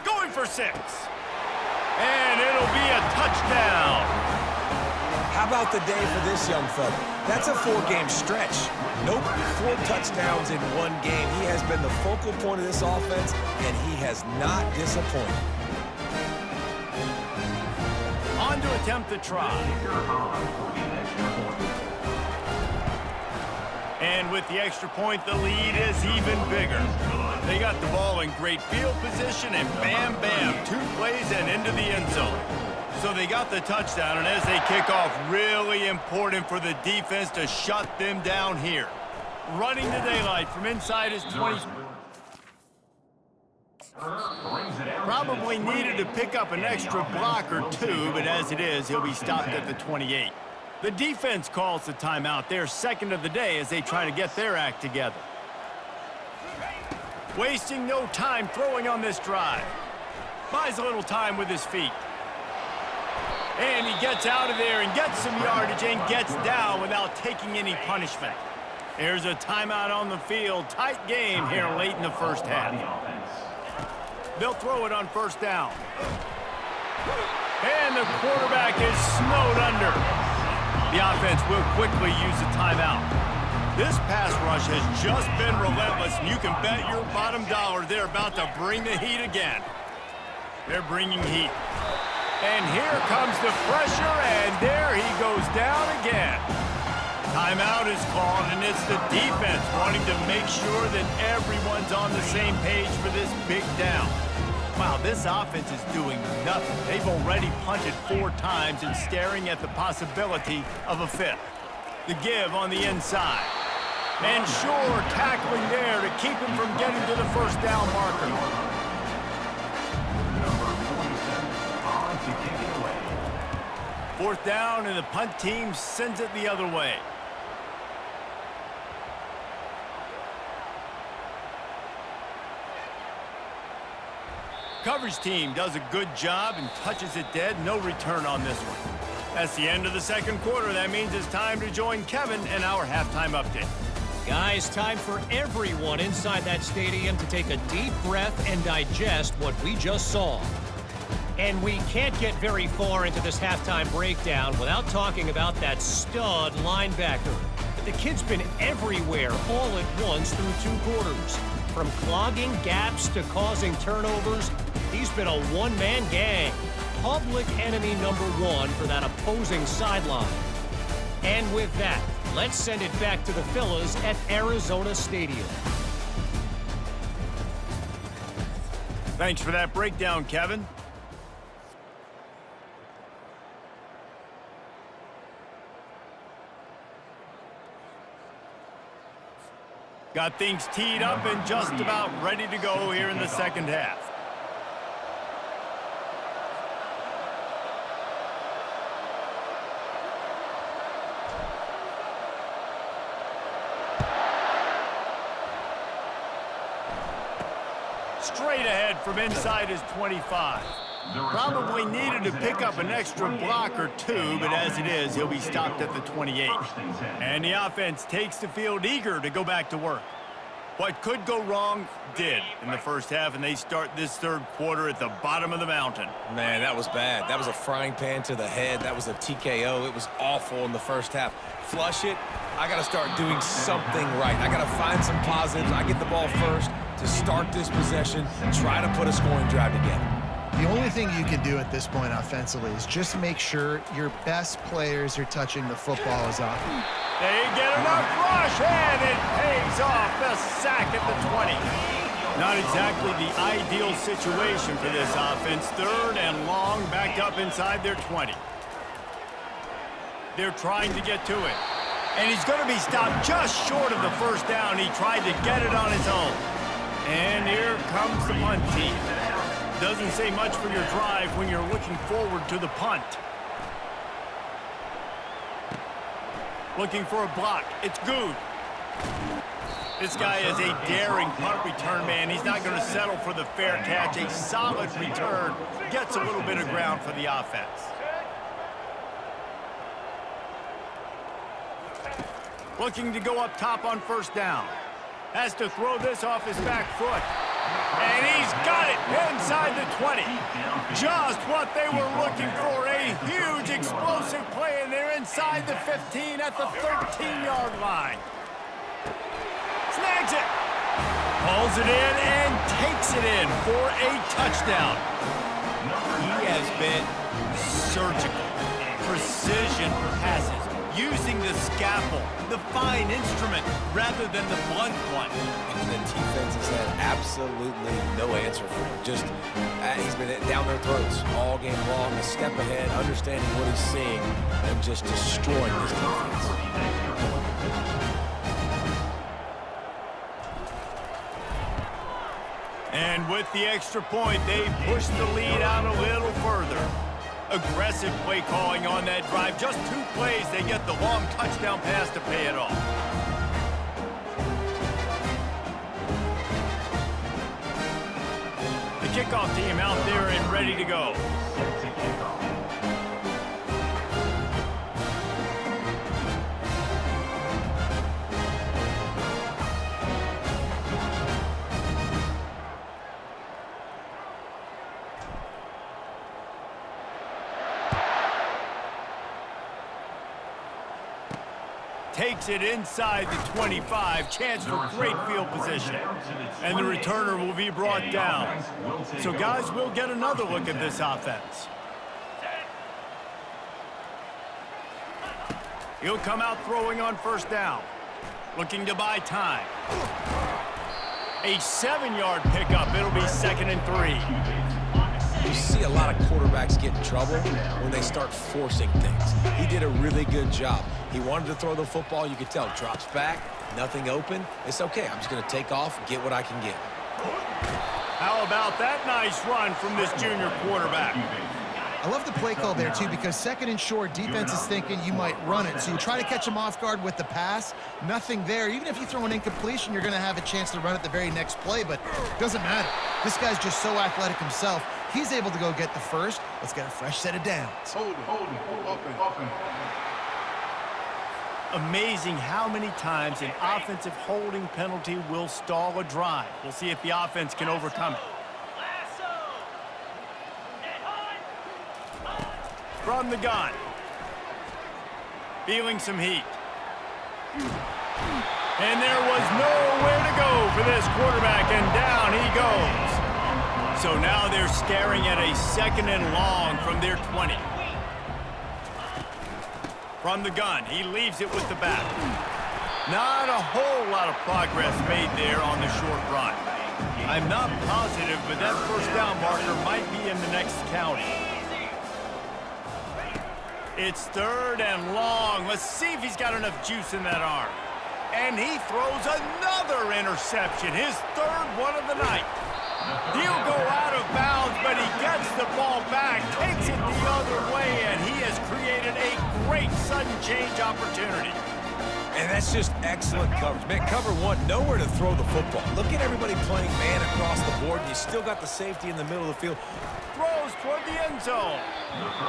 Going for 6. And it'll be a touchdown. How about the day for this young fella? That's a 4-game stretch. Nope, 4 touchdowns in 1 game. He has been the focal point of this offense, and he has not disappointed. On to attempt the try. And with the extra point, the lead is even bigger. They got the ball in great field position, and bam, bam, 2 plays and into the end zone. So they got the touchdown, and as they kick off, really important for the defense to shut them down here. Running the daylight from inside his 20. Probably needed to pick up an extra block or 2, but as it is, he'll be stopped at the 28. The defense calls the timeout. They're second of the day as they try to get their act together. Wasting no time throwing on this drive. Buys a little time with his feet. And he gets out of there and gets some yardage and gets down without taking any punishment. There's a timeout on the field. Tight game here late in the first half. They'll throw it on first down. And the quarterback is snowed under. The offense will quickly use a timeout. This pass rush has just been relentless, and you can bet your bottom dollar they're about to bring the heat again. They're bringing heat. And here comes the pressure, and there he goes down again. Timeout is called, and it's the defense wanting to make sure that everyone's on the same page for this big down. Wow, this offense is doing nothing. They've already punted 4 times and staring at the possibility of a 5th. The give on the inside. And sure, tackling there to keep him from getting to the first down marker. Fourth down, and the punt team sends it the other way. Coverage team does a good job and touches it dead. No return on this one. That's the end of the second quarter. That means it's time to join Kevin and our halftime update. Guys, time for everyone inside that stadium to take a deep breath and digest what we just saw. And we can't get very far into this halftime breakdown without talking about that stud linebacker. The kid's been everywhere all at once through 2 quarters. From clogging gaps to causing turnovers, he's been a one-man gang. Public enemy number 1 for that opposing sideline. And with that, let's send it back to the fellas at Arizona Stadium. Thanks for that breakdown, Kevin. Got things teed up and just about ready to go here in the second half. Straight ahead from inside his 25. Probably needed to pick up an extra block or 2, but as it is, he'll be stopped at the 28. And the offense takes the field eager to go back to work. What could go wrong did in the first half, and they start this third quarter at the bottom of the mountain. Man, that was bad. That was a frying pan to the head. That was a TKO. It was awful in the first half. Flush it. I got to start doing something right. I got to find some positives. I get the ball first to start this possession, try to put a scoring drive together. The only thing you can do at this point offensively is just make sure your best players are touching the football as often. They get enough rush, and it pays off. The sack at the 20. Not exactly the ideal situation for this offense. Third and long, back up inside their 20. They're trying to get to it. And he's going to be stopped just short of the first down. He tried to get it on his own. And here comes the punt team. Doesn't say much for your drive when you're looking forward to the punt. Looking for a block. It's good. This guy is a daring punt return man. He's not going to settle for the fair catch. A solid return. Gets a little bit of ground for the offense. Looking to go up top on first down. Has to throw this off his back foot. And he's got it inside the 20. Just what they were looking for. A huge explosive play, and they're inside the 15 at the 13-yard line. Snags it. Pulls it in and takes it in for a touchdown. He has been surgical. Precision passes. Using the scalpel, the fine instrument, rather than the blunt one. And the defense has had absolutely no answer for him. Just, he's been down their throats all game long, a step ahead, understanding what he's seeing, and just destroying his defense. And with the extra point, they push the lead out a little further. Aggressive play calling on that drive. Just 2 plays, they get the long touchdown pass to pay it off. The kickoff team out there and ready to go. Takes it inside the 25. Chance for great field position. And the returner will be brought down. So, guys, we'll get another look at this offense. He'll come out throwing on first down. Looking to buy time. A 7-yard pickup. It'll be 2nd and 3. You see a lot of quarterbacks get in trouble when they start forcing things. He did a really good job. He wanted to throw the football. You could tell. Drops back, nothing open. It's okay. I'm just going to take off, get what I can get. How about that nice run from this junior quarterback? I love the play call there, too, because second and short, defense is thinking you might run it. So you try to catch them off guard with the pass. Nothing there. Even if you throw an incompletion, you're going to have a chance to run it the very next play, but it doesn't matter. This guy's just so athletic himself. He's able to go get the first. Let's get a fresh set of downs. Hold open. Amazing how many times an offensive holding penalty will stall a drive. We'll see if the offense can overcome it. From the gun. Feeling some heat. And there was nowhere to go for this quarterback, and down he goes. So now they're staring at a second and long from their 20. From the gun, he leaves it with the back. Not a whole lot of progress made there on the short run. I'm not positive, but that first down marker might be in the next county. It's third and long. Let's see if he's got enough juice in that arm. And he throws another interception, his third one of the night. He'll go out of bounds, but he gets the ball back, takes it the other way, and he has created a great sudden change opportunity. And that's just excellent coverage. Man, cover one, nowhere to throw the football. Look at everybody playing man across the board, and you still got the safety in the middle of the field. Throws toward the end zone.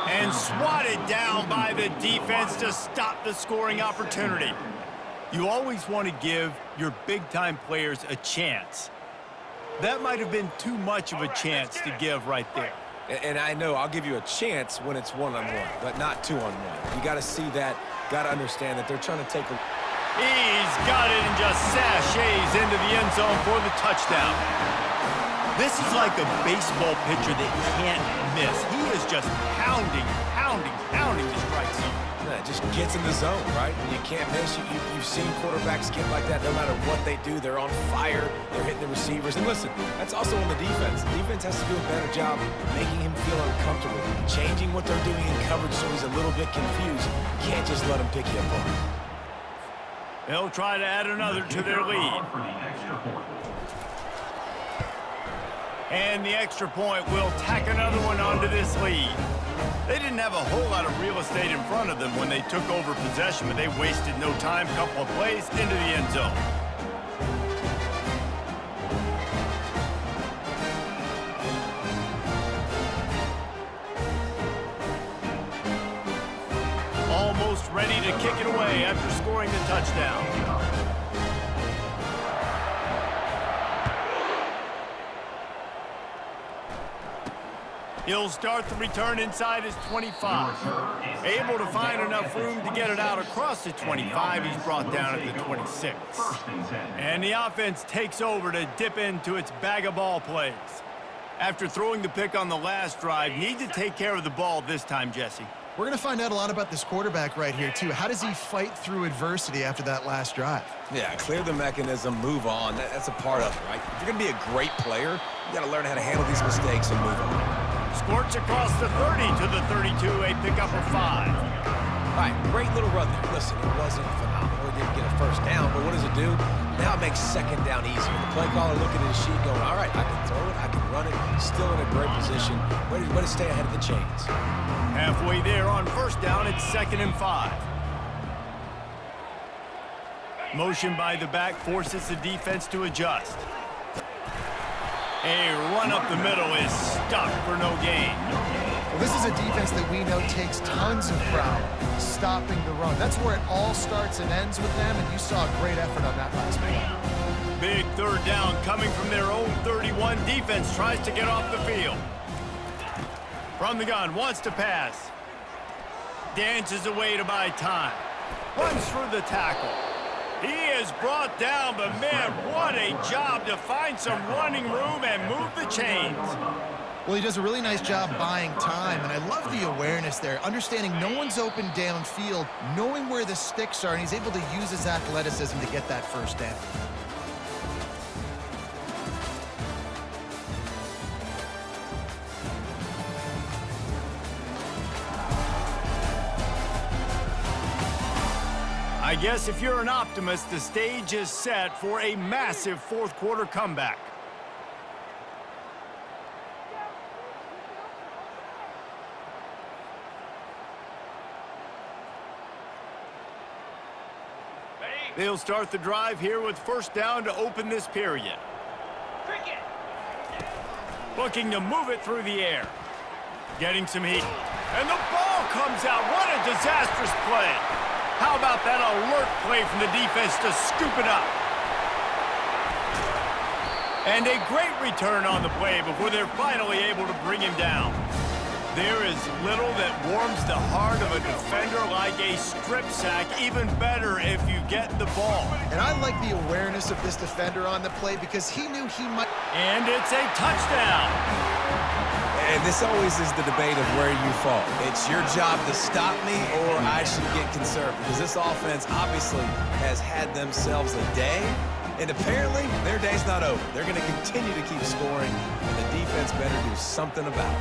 And swatted down by the defense to stop the scoring opportunity. You always want to give your big-time players a chance. That might have been too much of a chance to give right there. And I know I'll give you a chance when it's one-on-one, but not two-on-one. You got to see that, got to understand that they're trying to take a... He's got it and just sashays into the end zone for the touchdown. This is like a baseball pitcher that can't miss. He is just pounding the strike zone. Yeah, it just gets in the zone, right? When you can't miss, you've seen quarterbacks get like that no matter what they do. They're on fire. They're hitting the receivers. And listen, that's also on the defense. The defense has to do a better job making him feel uncomfortable, changing what they're doing in coverage so he's a little bit confused. You can't just let him pick you apart. They'll try to add another to their lead. And the extra point will tack another one onto this lead. They didn't have a whole lot of real estate in front of them when they took over possession, but they wasted no time. Couple of plays into the end zone. Almost ready to kick it away after scoring the touchdown. He'll start the return inside his 25. Able to find enough room to get it out across the 25. He's brought down at the 26. And the offense takes over to dip into its bag of ball plays. After throwing the pick on the last drive, need to take care of the ball this time, Jesse. We're going to find out a lot about this quarterback right here, too. How does he fight through adversity after that last drive? Yeah, clear the mechanism, move on. That's a part of it, right? If you're going to be a great player, you got to learn how to handle these mistakes and move on. Squirts across the 30 to the 32, a pickup of 5. All right, great little run there. Listen, it wasn't phenomenal. It didn't get a first down, but what does it do? Now it makes second down easier. The play caller looking at his sheet going, all right, I can throw it, I can run it. Still in a great position. Way to stay ahead of the chains. Halfway there on first down, it's 2nd and 5. Motion by the back forces the defense to adjust. A run up the middle is stuck for no gain. Well, this is a defense that we know takes tons of pride stopping the run. That's where it all starts and ends with them, and you saw a great effort on that last play. Big third down coming from their own 31. Defense tries to get off the field. From the gun, wants to pass. Dances away to buy time. Runs through the tackle. He is brought down, but man, what a job to find some running room and move the chains. Well, he does a really nice job buying time, and I love the awareness there, understanding no one's open downfield, knowing where the sticks are, and he's able to use his athleticism to get that first down. I guess if you're an optimist, the stage is set for a massive fourth quarter comeback. They'll start the drive here with first down to open this period. Looking to move it through the air. Getting some heat. And the ball comes out. What a disastrous play. How about that alert play from the defense to scoop it up? And a great return on the play before they're finally able to bring him down. There is little that warms the heart of a defender like a strip sack. Even better if you get the ball. And I like the awareness of this defender on the play because he knew he might... And it's a touchdown. And this always is the debate of where you fall. It's your job to stop me or I should get conserved. Because this offense obviously has had themselves a day. And apparently, their day's not over. They're going to continue to keep scoring. And the defense better do something about it.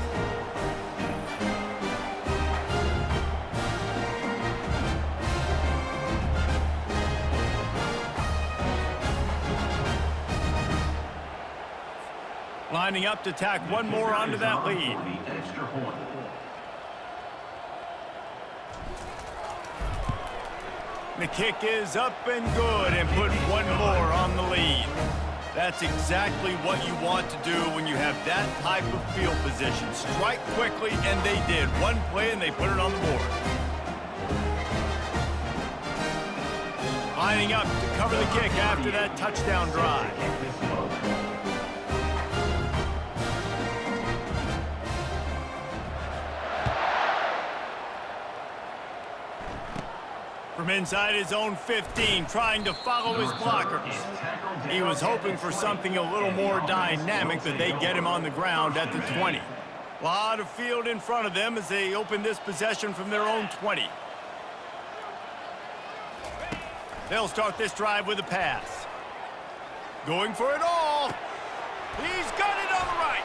Lining up to tack one more onto that lead. The kick is up and good and put one more on the lead. That's exactly what you want to do when you have that type of field position. Strike quickly, and they did. One play, and they put it on the board. Lining up to cover the kick after that touchdown drive. From inside his own 15, trying to follow his blockers. He was hoping for something a little more dynamic, but they get him on the ground at the 20. A lot of field in front of them as they open this possession from their own 20. They'll start this drive with a pass. Going for it all. He's got it on the right.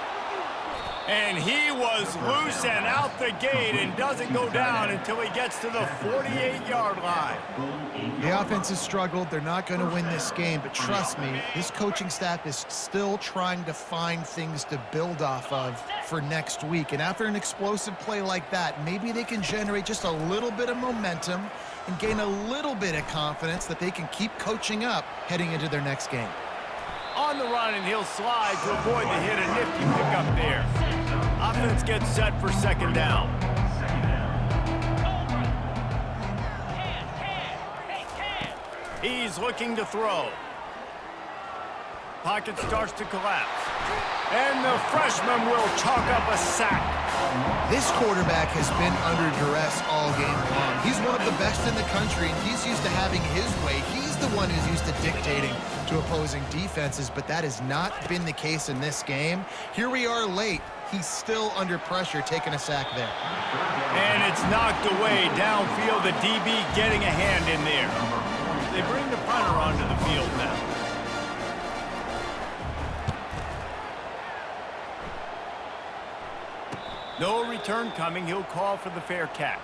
And he was loose and out the gate and doesn't go down until he gets to the 48-yard line. The offense has struggled. They're not going to win this game, but trust me, this coaching staff is still trying to find things to build off of for next week. And after an explosive play like that, maybe they can generate just a little bit of momentum and gain a little bit of confidence that they can keep coaching up heading into their next game. On the run, and he'll slide to avoid the hit. A nifty pickup there. Offense gets set for second down. He's looking to throw. Pocket starts to collapse. And the freshman will chalk up a sack. This quarterback has been under duress all game long. He's one of the best in the country, and he's used to having his way. He's the one who's used to dictating to opposing defenses, but that has not been the case in this game. Here we are late. He's still under pressure, taking a sack there. And it's knocked away downfield. The DB getting a hand in there. They bring the punter onto the field now. No return coming. He'll call for the fair catch.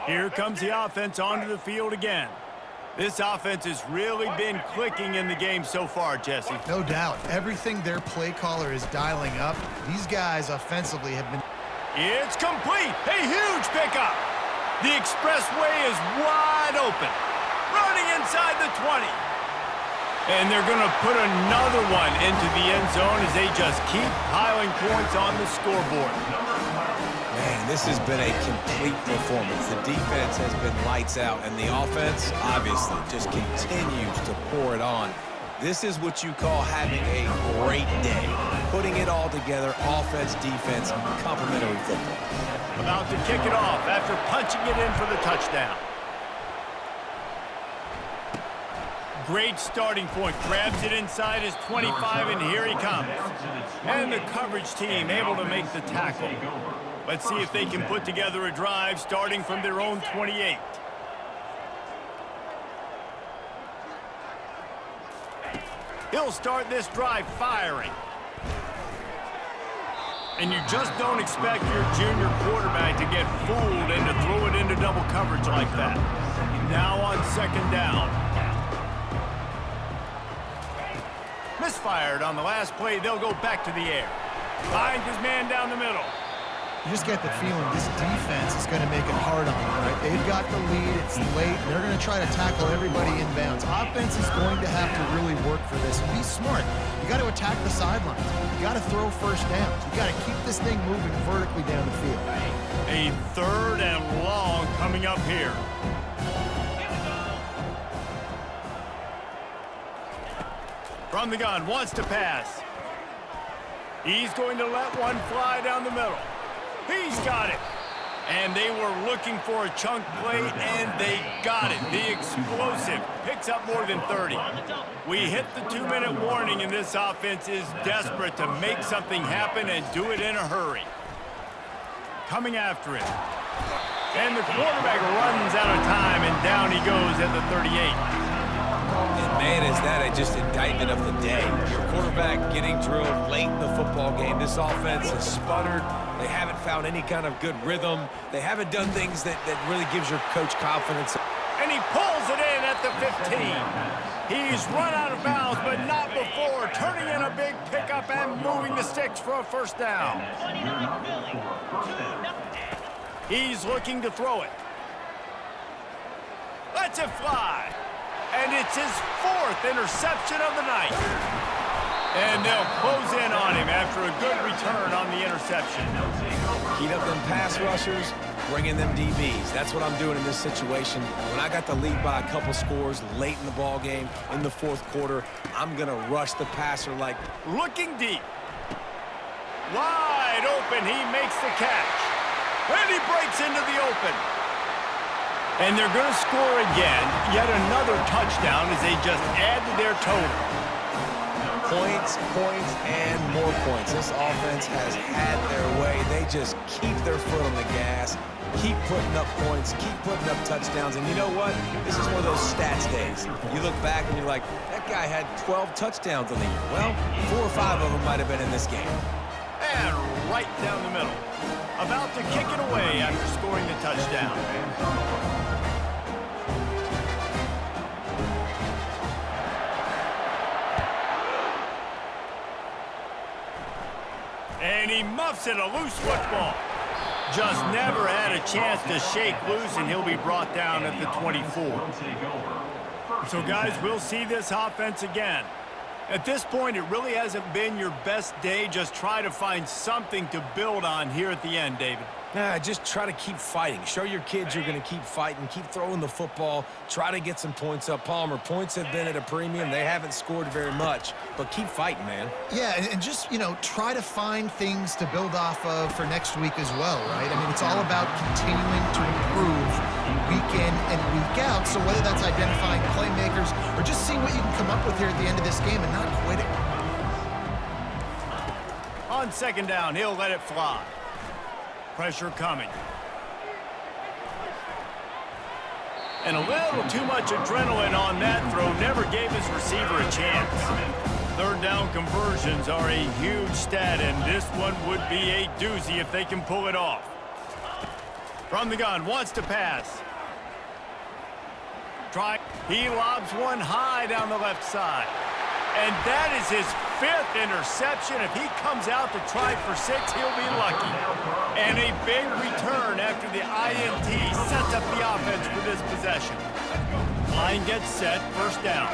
Here comes the offense onto the field again. This offense has really been clicking in the game so far, Jesse. No doubt. Everything their play caller is dialing up, these guys offensively have been... It's complete. A huge pickup. The expressway is wide open. Running inside the 20. And they're going to put another one into the end zone as they just keep piling points on the scoreboard. Man, this has been a complete performance. The defense has been lights out, and the offense, obviously, just continues to pour it on. This is what you call having a great day. Putting it all together, offense, defense, complementary football. About to kick it off after punching it in for the touchdown. Great starting point. Grabs it inside his 25, and here he comes. And the coverage team able to make the tackle. Let's see if they can put together a drive starting from their own 28. He'll start this drive firing. And you just don't expect your junior quarterback to get fooled and to throw it into double coverage like that. Now on second down. Misfired on the last play. They'll go back to the air. Finds his man down the middle. You just get the feeling this defense is going to make it hard on them, right? They've got the lead. It's late. They're going to try to tackle everybody inbounds. Offense is going to have to really work for this. Be smart. You got to attack the sidelines. You got to throw first downs. You got to keep this thing moving vertically down the field. A 3rd and long coming up here. From the gun, wants to pass. He's going to let one fly down the middle. He's got it. And they were looking for a chunk play, and they got it. The explosive picks up more than 30. We hit the 2-minute warning, and this offense is desperate to make something happen and do it in a hurry. Coming after it. And the quarterback runs out of time, and down he goes at the 38. And man, is that just indictment of the day. Your quarterback getting drilled late in the football game. This offense has sputtered. They haven't found any kind of good rhythm. They haven't done things that really gives your coach confidence. And he pulls it in at the 15. He's run out of bounds, but not before turning in a big pickup and moving the sticks for a first down. He's looking to throw it. Lets it fly. And it's his 4th interception of the night. And they'll close in on him after a good return on the interception. Heat up them pass rushers, bring in them DBs. That's what I'm doing in this situation. When I got the lead by a couple scores late in the ball game, in the 4th quarter, I'm going to rush the passer like... Looking deep. Wide open, he makes the catch. And he breaks into the open. And they're going to score again, yet another touchdown as they just add to their total. Points, points, and more points. This offense has had their way. They just keep their foot on the gas, keep putting up points, keep putting up touchdowns. And you know what? This is one of those stats days. You look back and you're like, that guy had 12 touchdowns on the year. Well, 4 or 5 of them might have been in this game. And right down the middle. About to kick it away after scoring the touchdown. And he muffs it, a loose football. Just never had a chance to shake loose, and he'll be brought down at the 24. So, guys, we'll see this offense again. At this point, it really hasn't been your best day. Just try to find something to build on here at the end, David. Just try to keep fighting. Show your kids you're going to keep fighting, keep throwing the football, try to get some points up. Palmer, points have been at a premium. They haven't scored very much, but keep fighting, man. Yeah, and just, try to find things to build off of for next week as well, right? I mean, it's all about continuing to improve week in and week out. So whether that's identifying playmakers or just seeing what you can come up with here at the end of this game and not quitting. On 2nd down, he'll let it fly. Pressure coming. And a little too much adrenaline on that throw. Never gave his receiver a chance. 3rd down conversions are a huge stat, and this one would be a doozy if they can pull it off. From the gun, wants to pass. He lobs one high down the left side. And that is his 5th interception. If he comes out to try for 6, he'll be lucky. And a big return after the INT sets up the offense for this possession. Line gets set, 1st down.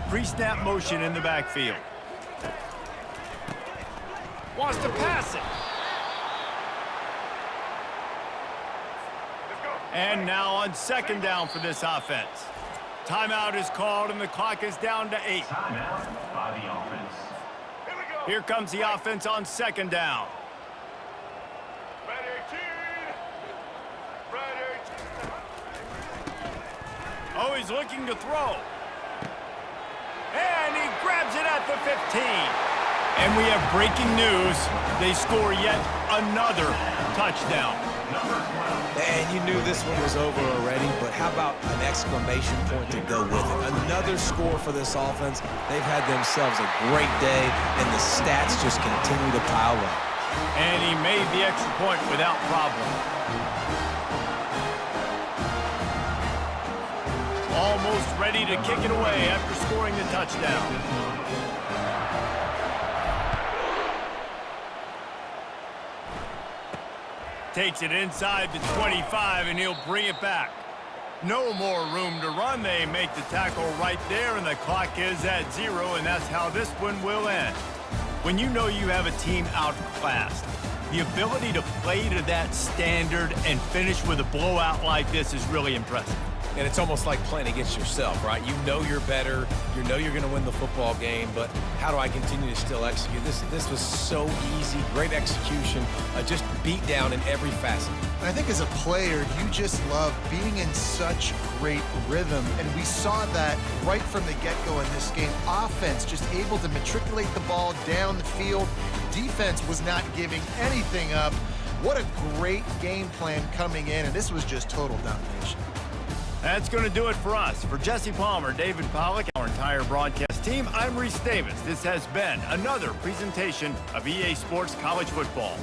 Pre-snap motion in the backfield. Wants to pass it. And now on 2nd down for this offense. Timeout is called, and the clock is down to 8. Timeout by the offense. Here comes the offense on 2nd down. Oh, he's looking to throw. And he grabs it at the 15. And we have breaking news. They score yet another touchdown. And you knew this one was over already, but how about an exclamation point to go with it? Another score for this offense. They've had themselves a great day, and the stats just continue to pile up. And he made the extra point without problem. Almost ready to kick it away after scoring the touchdown. Takes it inside the 25, and he'll bring it back. No more room to run. They make the tackle right there, and the clock is at 0, and that's how this one will end. When you know you have a team outclassed, the ability to play to that standard and finish with a blowout like this is really impressive. And it's almost like playing against yourself, right? You know you're better. You know you're going to win the football game, but how do I continue to still execute? This was so easy, great execution, just beat down in every facet. I think as a player, you just love being in such great rhythm, and we saw that right from the get-go in this game. Offense just able to matriculate the ball down the field. Defense was not giving anything up. What a great game plan coming in, and this was just total domination. That's going to do it for us. For Jesse Palmer, David Pollack, our entire broadcast team, I'm Reese Davis. This has been another presentation of EA Sports College Football.